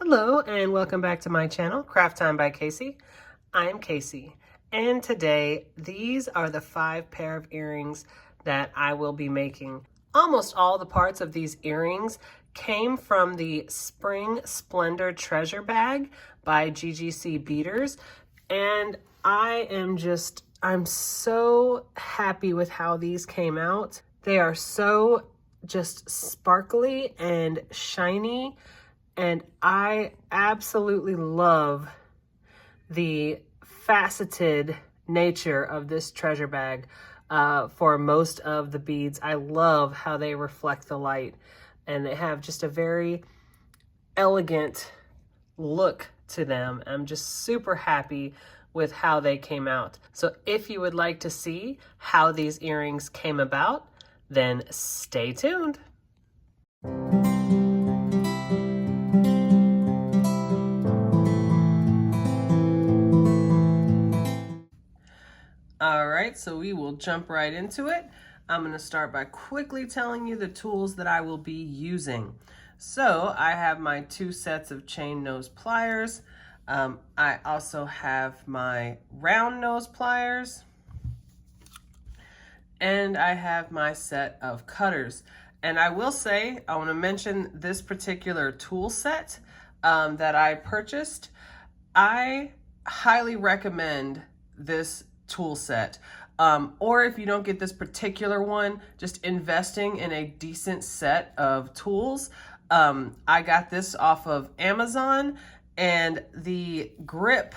Hello and welcome back to my channel, Craft Time by Casey. I am Casey, and today these are the 5 pair of earrings that I will be making. Almost all the parts of these earrings came from the Spring Splendor Treasure Bag by GGC Beaters, and I'm so happy with how these came out. They are so just sparkly and shiny. And I absolutely love the faceted nature of this treasure bag for most of the beads. I love how they reflect the light, and they have just a very elegant look to them. I'm just super happy with how they came out. So if you would like to see how these earrings came about, then stay tuned. All right, so we will jump right into it. I'm going to start by quickly telling you the tools that I will be using. So I have my 2 sets of chain nose pliers. I also have my round nose pliers. And I have my set of cutters. And I will say, I want to mention this particular tool set that I purchased. I highly recommend this tool set. Or if you don't get this particular one, just investing in a decent set of tools. I got this off of Amazon, and the grip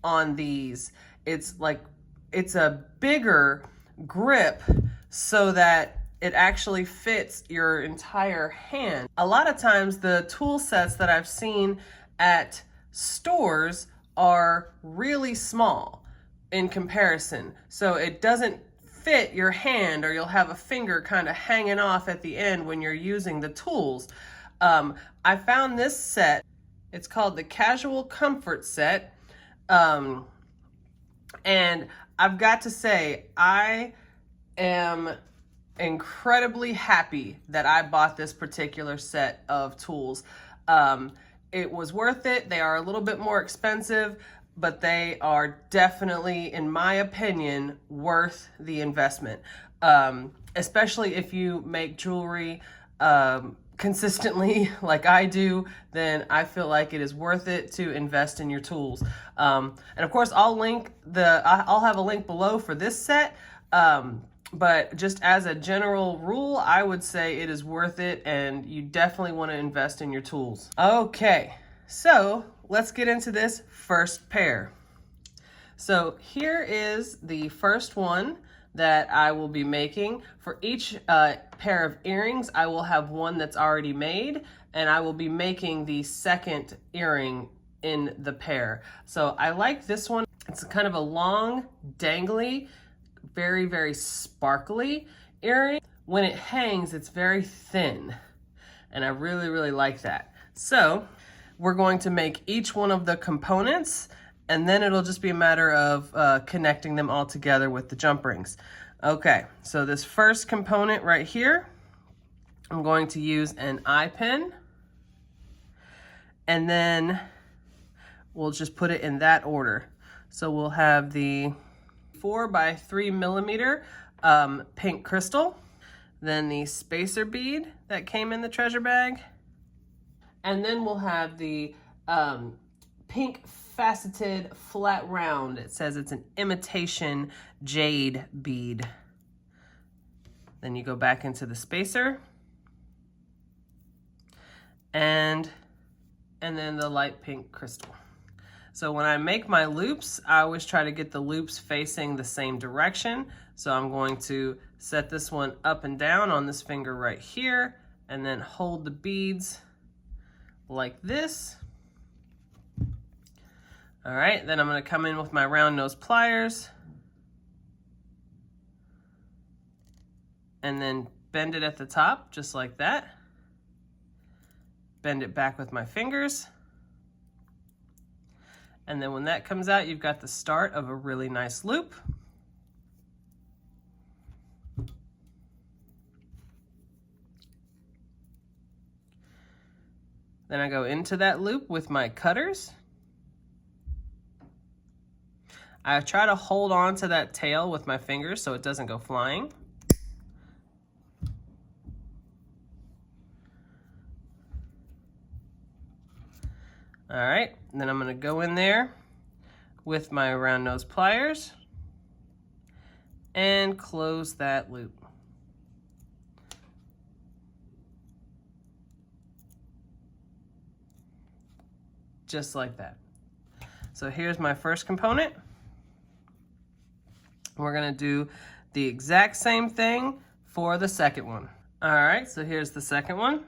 on these, it's a bigger grip so that it actually fits your entire hand. A lot of times the tool sets that I've seen at stores are really small in comparison, so it doesn't fit your hand, or you'll have a finger kind of hanging off at the end when you're using the tools. I found this set. It's called the Casual Comfort Set, and I've got to say, I am incredibly happy that I bought this particular set of tools. It was worth it. They are a little bit more expensive, but they are definitely, in my opinion, worth the investment. Especially if you make jewelry consistently like I do, then I feel like it is worth it to invest in your tools. And of course, I'll have a link below for this set. But just as a general rule, I would say it is worth it, and you definitely want to invest in your tools. Okay, so let's get into this first pair. So here is the first one that I will be making. For each pair of earrings, I will have one that's already made, and I will be making the second earring in the pair. So I like this one. It's kind of a long, dangly, very, very sparkly earring. When it hangs, it's very thin, and I really, really like that. So we're going to make each one of the components, and then it'll just be a matter of connecting them all together with the jump rings. Okay, so this first component right here, I'm going to use an eye pin, and then we'll just put it in that order. So we'll have the 4 by 3 millimeter pink crystal, then the spacer bead that came in the treasure bag, and then we'll have the pink faceted flat round. It says it's an imitation jade bead. Then you go back into the spacer, and then the light pink crystal. So when I make my loops, I always try to get the loops facing the same direction. So I'm going to set this one up and down on this finger right here, and then hold the beads like this. All right, then I'm going to come in with my round nose pliers, and then bend it at the top just like that. Bend it back with my fingers. And then when that comes out, you've got the start of a really nice loop. Then I go into that loop with my cutters. I try to hold on to that tail with my fingers so it doesn't go flying. All right, and then I'm gonna go in there with my round nose pliers and close that loop. Just like that. So here's my first component. We're gonna do the exact same thing for the second one. All right, so here's the second one.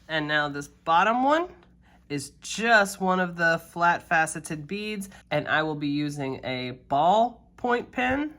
And now this bottom one is just one of the flat faceted beads, and I will be using a ball point pen.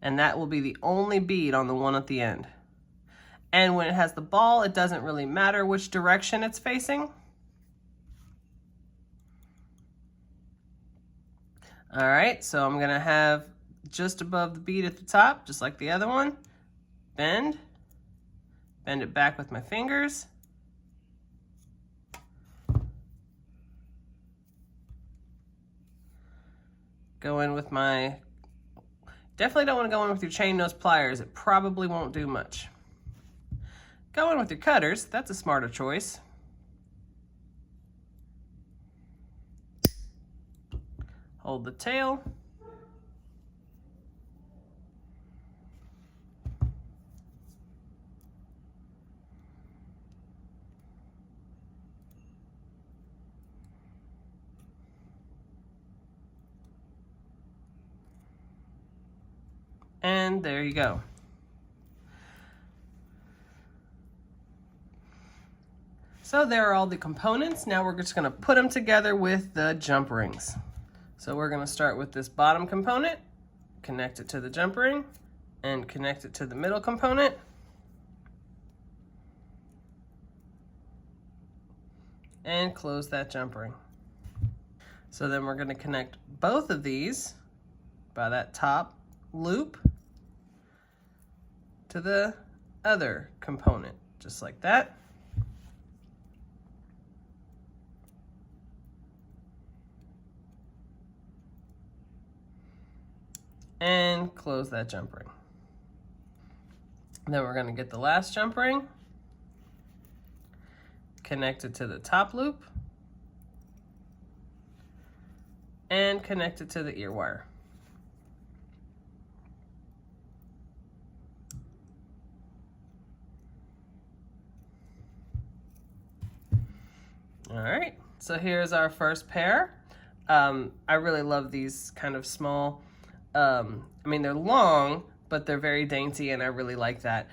And that will be the only bead on the one at the end. And when it has the ball, it doesn't really matter which direction it's facing. All right, so I'm gonna have just above the bead at the top, just like the other one, bend it back with my fingers. Go in with my, definitely don't want to go in with your chain nose pliers. It probably won't do much. Go in with your cutters. That's a smarter choice. Hold the tail. And there you go. So there are all the components. Now we're just gonna put them together with the jump rings. So we're gonna start with this bottom component, connect it to the jump ring, and connect it to the middle component. And close that jump ring. So then we're gonna connect both of these by that top loop to the other component, just like that. And close that jump ring. Then we're gonna get the last jump ring, connect it to the top loop, and connect it to the ear wire. All right, so here's our first pair. I really love these kind of small, I mean, they're long, but they're very dainty, and I really like that.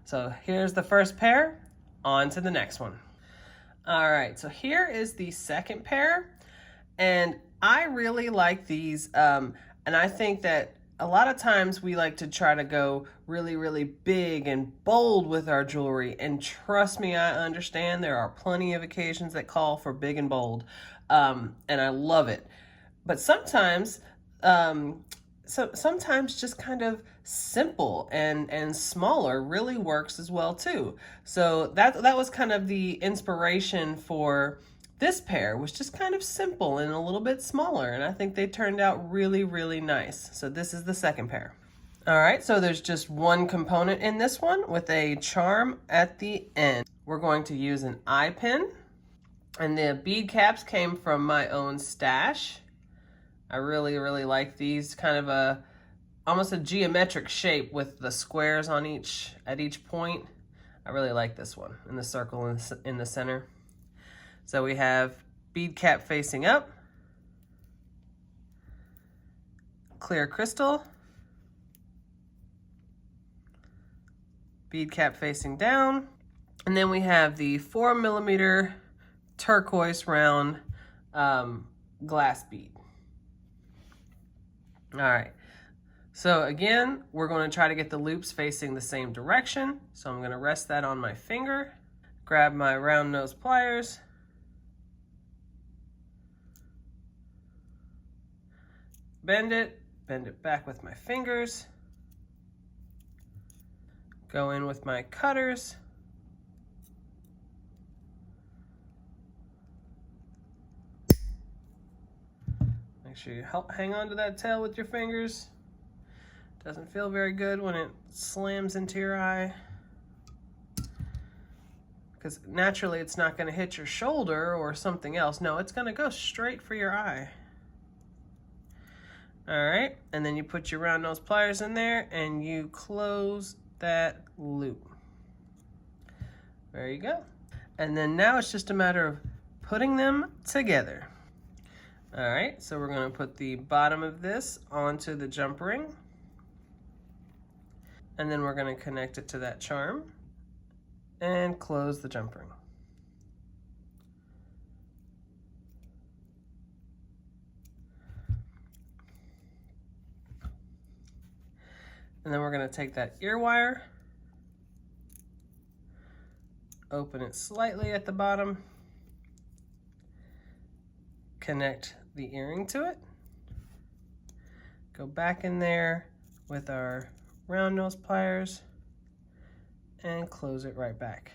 So here's the first pair, on to the next one. All right, so here is the second pair, and I really like these, and I think that a lot of times we like to try to go really, really big and bold with our jewelry, and trust me, I understand there are plenty of occasions that call for big and bold, and I love it. But sometimes, sometimes just kind of simple and smaller really works as well too. So that was kind of the inspiration for this pair, was just kind of simple and a little bit smaller, and I think they turned out really, really nice. So this is the second pair. All right, so there's just one component in this one with a charm at the end. We're going to use an eye pin, and the bead caps came from my own stash. I really, really like these, kind of almost a geometric shape with the squares on at each point. I really like this one, in the circle in the center. So we have bead cap facing up, clear crystal, bead cap facing down, and then we have the 4mm turquoise round glass bead. All right, so again, we're going to try to get the loops facing the same direction. So I'm going to rest that on my finger, grab my round nose pliers, bend it back with my fingers, Go in with my cutters. Make sure you hang on to that tail with your fingers. Doesn't feel very good when it slams into your eye, because naturally it's not going to hit your shoulder or something else. No, it's going to go straight for your eye. All right, and then you put your round nose pliers in there and you close that loop. There you go. And then now it's just a matter of putting them together. All right, so we're going to put the bottom of this onto the jump ring. And then we're going to connect it to that charm and close the jump ring. And then we're going to take that ear wire, open it slightly at the bottom, connect the earring to it, go back in there with our round nose pliers and close it right back.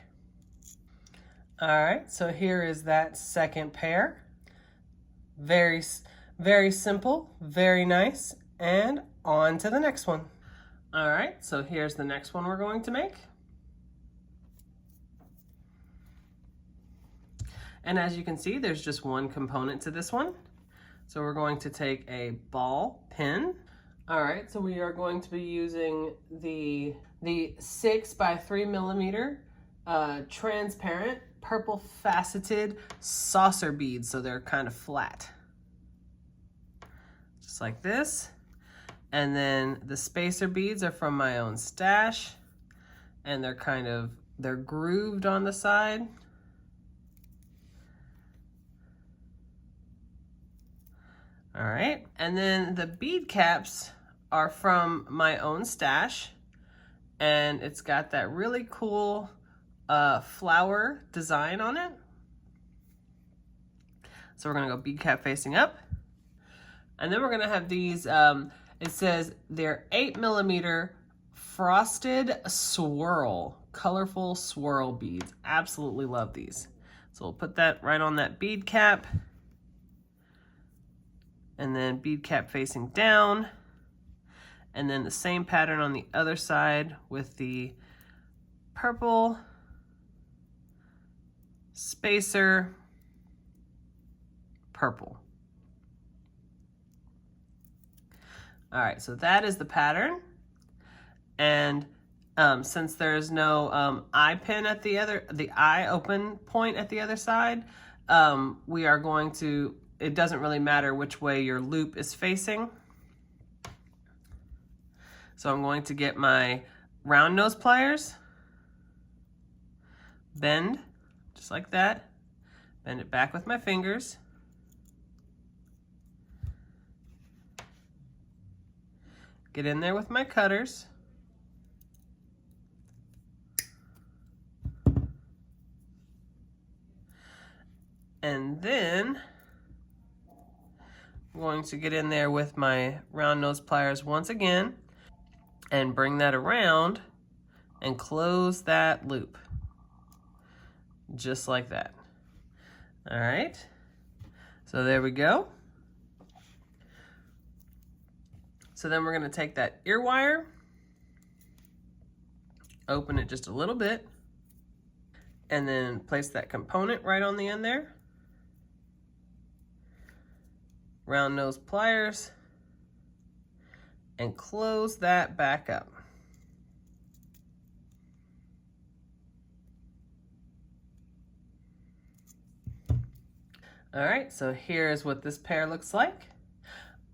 All right, so here is that second pair. Very simple, very nice, and on to the next one. All right, so here's the next one we're going to make. And as you can see, there's just one component to this one. So we're going to take a ball pin. All right, so we are going to be using the 6 by 3 millimeter transparent purple faceted saucer beads. So they're kind of flat, just like this. And then the spacer beads are from my own stash, and they're grooved on the side. All right, and then the bead caps are from my own stash, and it's got that really cool flower design on it. So we're gonna go bead cap facing up, and then we're gonna have these, it says they're 8 millimeter frosted swirl, colorful swirl beads. Absolutely love these. So we'll put that right on that bead cap, and then bead cap facing down, and then the same pattern on the other side with the purple spacer purple. All right, so that is the pattern. And since there's no eye pin at the eye open point at the other side, we are going to, it doesn't really matter which way your loop is facing. So I'm going to get my round nose pliers, bend, just like that, bend it back with my fingers, get in there with my cutters, and then I'm going to get in there with my round nose pliers once again and bring that around and close that loop, just like that. All right, so there we go. So then we're gonna take that ear wire, open it just a little bit, and then place that component right on the end there. Round nose pliers, and close that back up. All right, so here's what this pair looks like.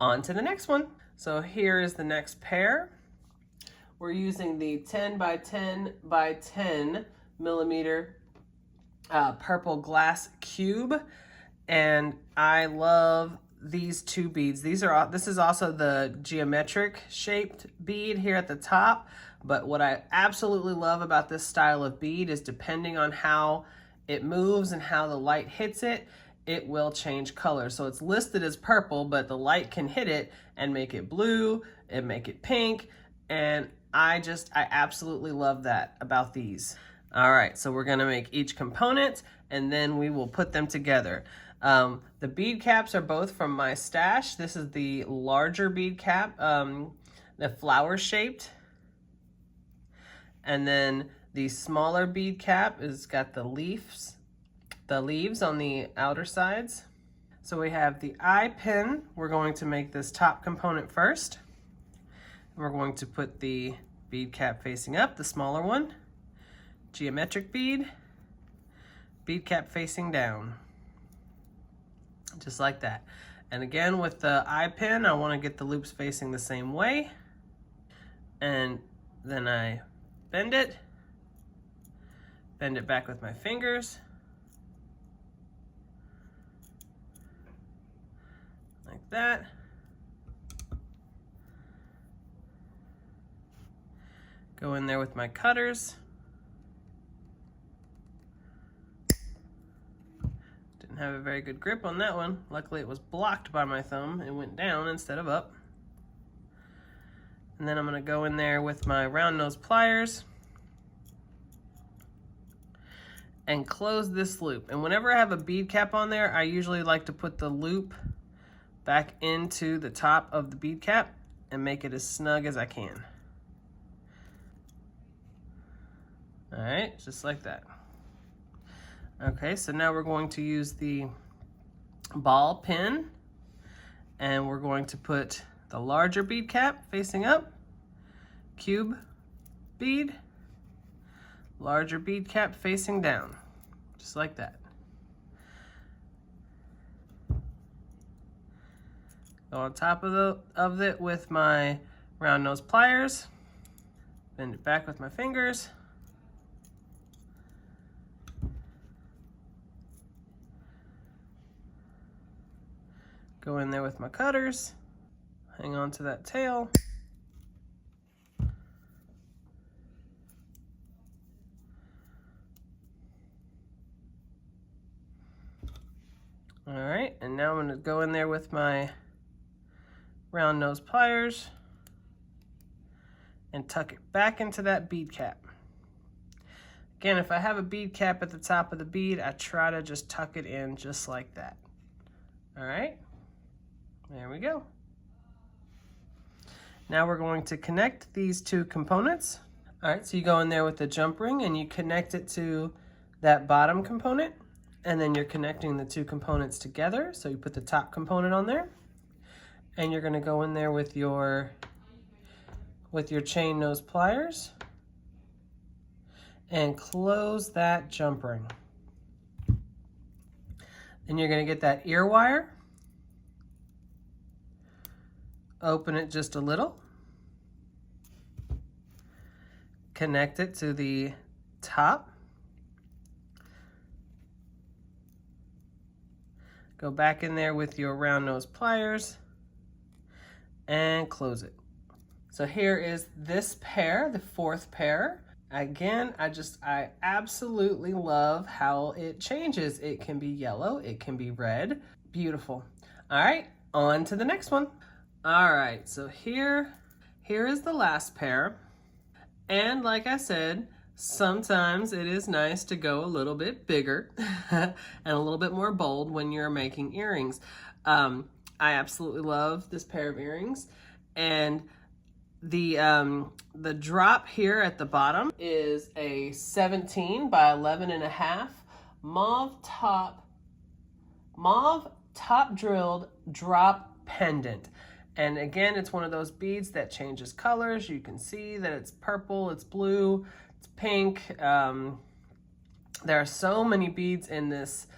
On to the next one. So here is the next pair. We're using the 10 by 10 by 10 millimeter purple glass cube, and I love these two beads. This is also the geometric shaped bead here at the top, but what I absolutely love about this style of bead is depending on how it moves and how the light hits it, it will change color. So it's listed as purple, but the light can hit it and make it blue and make it pink, and I absolutely love that about these. All right, so we're gonna make each component and then we will put them together. The bead caps are both from my stash. This is the larger bead cap, the flower shaped. And then the smaller bead cap is got the leaves on the outer sides. So we have the eye pin. We're going to make this top component first. We're going to put the bead cap facing up, the smaller one, geometric bead, bead cap facing down, just like that. And again, with the eye pin, I want to get the loops facing the same way. And then I bend it back with my fingers, like that. Go in there with my cutters. Didn't have a very good grip on that one. Luckily it was blocked by my thumb. It went down instead of up. And then I'm gonna go in there with my round nose pliers and close this loop. And whenever I have a bead cap on there, I usually like to put the loop back into the top of the bead cap and make it as snug as I can. All right, just like that. Okay, so now we're going to use the ball pin and we're going to put the larger bead cap facing up, cube bead, larger bead cap facing down, just like that. Go on top of it with my round nose pliers, bend it back with my fingers. Go in there with my cutters, hang on to that tail. All right, and now I'm gonna go in there with my round nose pliers and tuck it back into that bead cap. Again, if I have a bead cap at the top of the bead, I try to just tuck it in just like that. All right. There we go. Now we're going to connect these two components. All right, so you go in there with the jump ring and you connect it to that bottom component, and then you're connecting the two components together. So you put the top component on there, and you're gonna go in there with your chain nose pliers and close that jump ring. Then you're gonna get that ear wire, open it just a little, connect it to the top, go back in there with your round nose pliers and close it. So here is this pair, the fourth pair. Again, I absolutely love how it changes. It can be yellow, it can be red, beautiful. All right, on to the next one. All right, so here is the last pair. And like I said, sometimes it is nice to go a little bit bigger and a little bit more bold when you're making earrings. I absolutely love this pair of earrings. And the drop here at the bottom is a 17 by 11.5 mauve top drilled drop pendant. And again, it's one of those beads that changes colors. You can see that it's purple, it's blue, it's pink. There are so many beads in this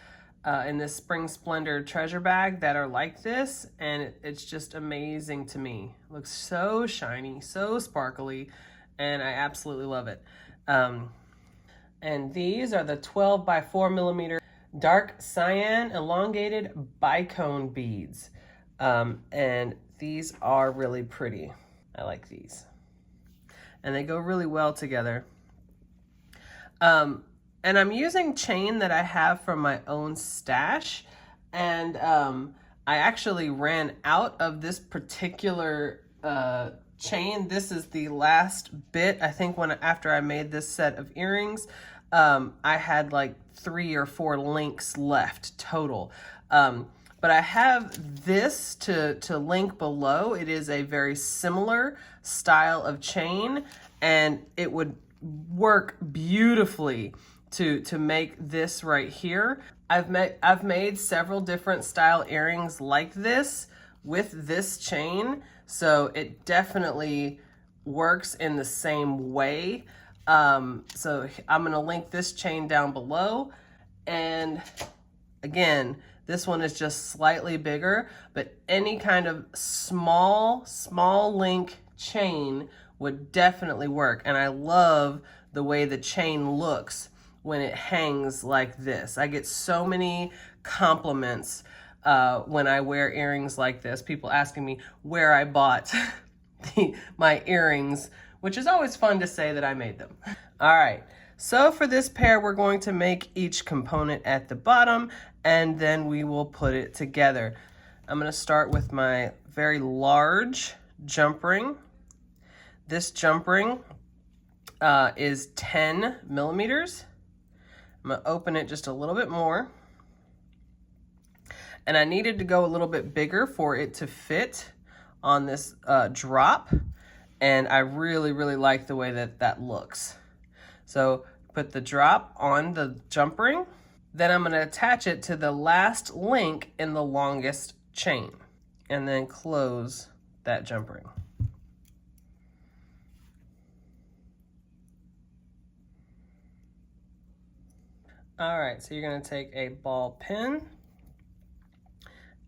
Spring Splendor treasure bag that are like this, and it's just amazing to me. It looks so shiny, so sparkly, and I absolutely love it. And these are the 12 by 4 millimeter dark cyan elongated bicone beads. And these are really pretty. I like these. And they go really well together. And I'm using chain that I have from my own stash. And I actually ran out of this particular chain. This is the last bit. I think after I made this set of earrings, I had like 3 or 4 links left total. But I have this to link below. It is a very similar style of chain, and it would work beautifully to make this right here. I've made several different style earrings like this with this chain, so it definitely works in the same way. So I'm gonna link this chain down below, and again, this one is just slightly bigger, but any kind of small link chain would definitely work. And I love the way the chain looks when it hangs like this. I get so many compliments when I wear earrings like this. People asking me where I bought my earrings, which is always fun to say that I made them. All right, so for this pair, we're going to make each component at the bottom, and then we will put it together. I'm gonna start with my very large jump ring. This jump ring is 10 millimeters. I'm gonna open it just a little bit more. And I needed to go a little bit bigger for it to fit on this drop. And I really like the way that looks. So put the drop on the jump ring. Then I'm gonna attach it to the last link in the longest chain. And then close that jump ring. All right, so you're gonna take a ball pin,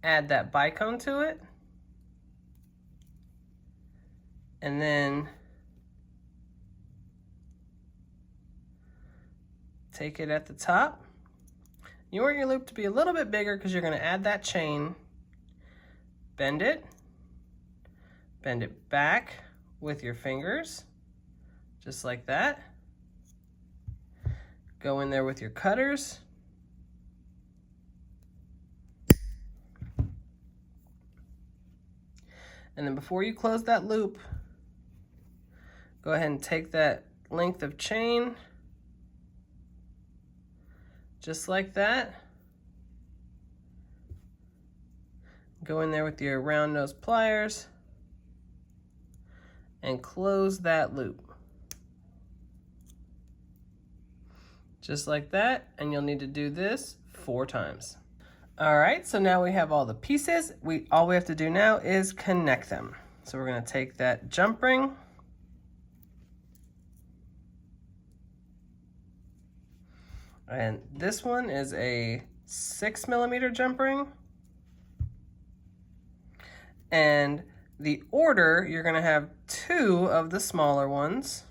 add that bicone to it, and then take it at the top. You want your loop to be a little bit bigger because you're gonna add that chain, bend it back with your fingers, just like that. Go in there with your cutters. And then before you close that loop, go ahead and take that length of chain, just like that. Go in there with your round nose pliers and close that loop. Just like that, and you'll need to do this 4 times. All right, so now we have all the pieces. All we have to do now is connect them. So we're gonna take that jump ring, and this one is a 6 millimeter jump ring. And the order, you're gonna have 2 of the smaller ones.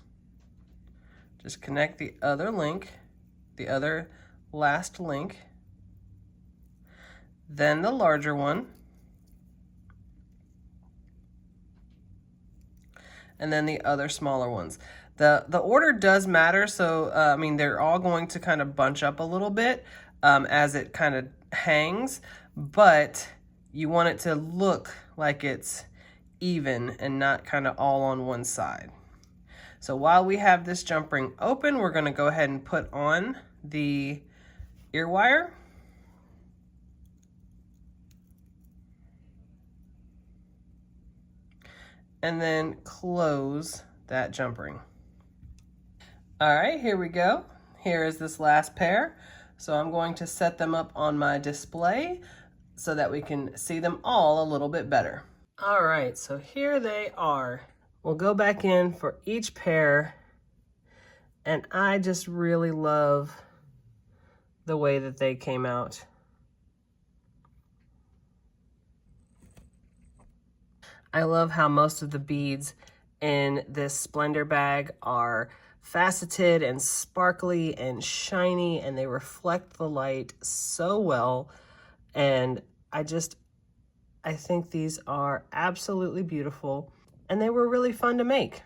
Just connect the other link, the other last link, then the larger one, and then the other smaller ones. The order does matter, so I mean, they're all going to kind of bunch up a little bit as it kind of hangs, but you want it to look like it's even and not kind of all on one side. So while we have this jump ring open, we're gonna go ahead and put on the ear wire. And then close that jump ring. All right, here we go. Here is this last pair. So I'm going to set them up on my display so that we can see them all a little bit better. All right, so here they are. We'll go back in for each pair, and I just really love the way that they came out. I love how most of the beads in this Splendor bag are faceted and sparkly and shiny, and they reflect the light so well. And I think these are absolutely beautiful, and they were really fun to make.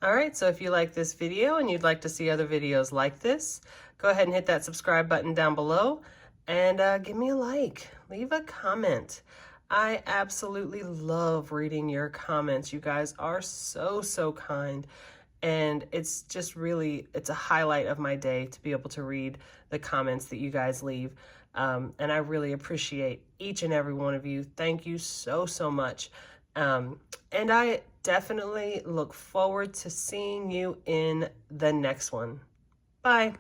All right, so if you like this video and you'd like to see other videos like this, go ahead and hit that subscribe button down below and give me a like, leave a comment. I absolutely love reading your comments. You guys are so, so kind. And it's just really, it's a highlight of my day to be able to read the comments that you guys leave. And I really appreciate each and every one of you. Thank you so, so much. And I definitely look forward to seeing you in the next one. Bye.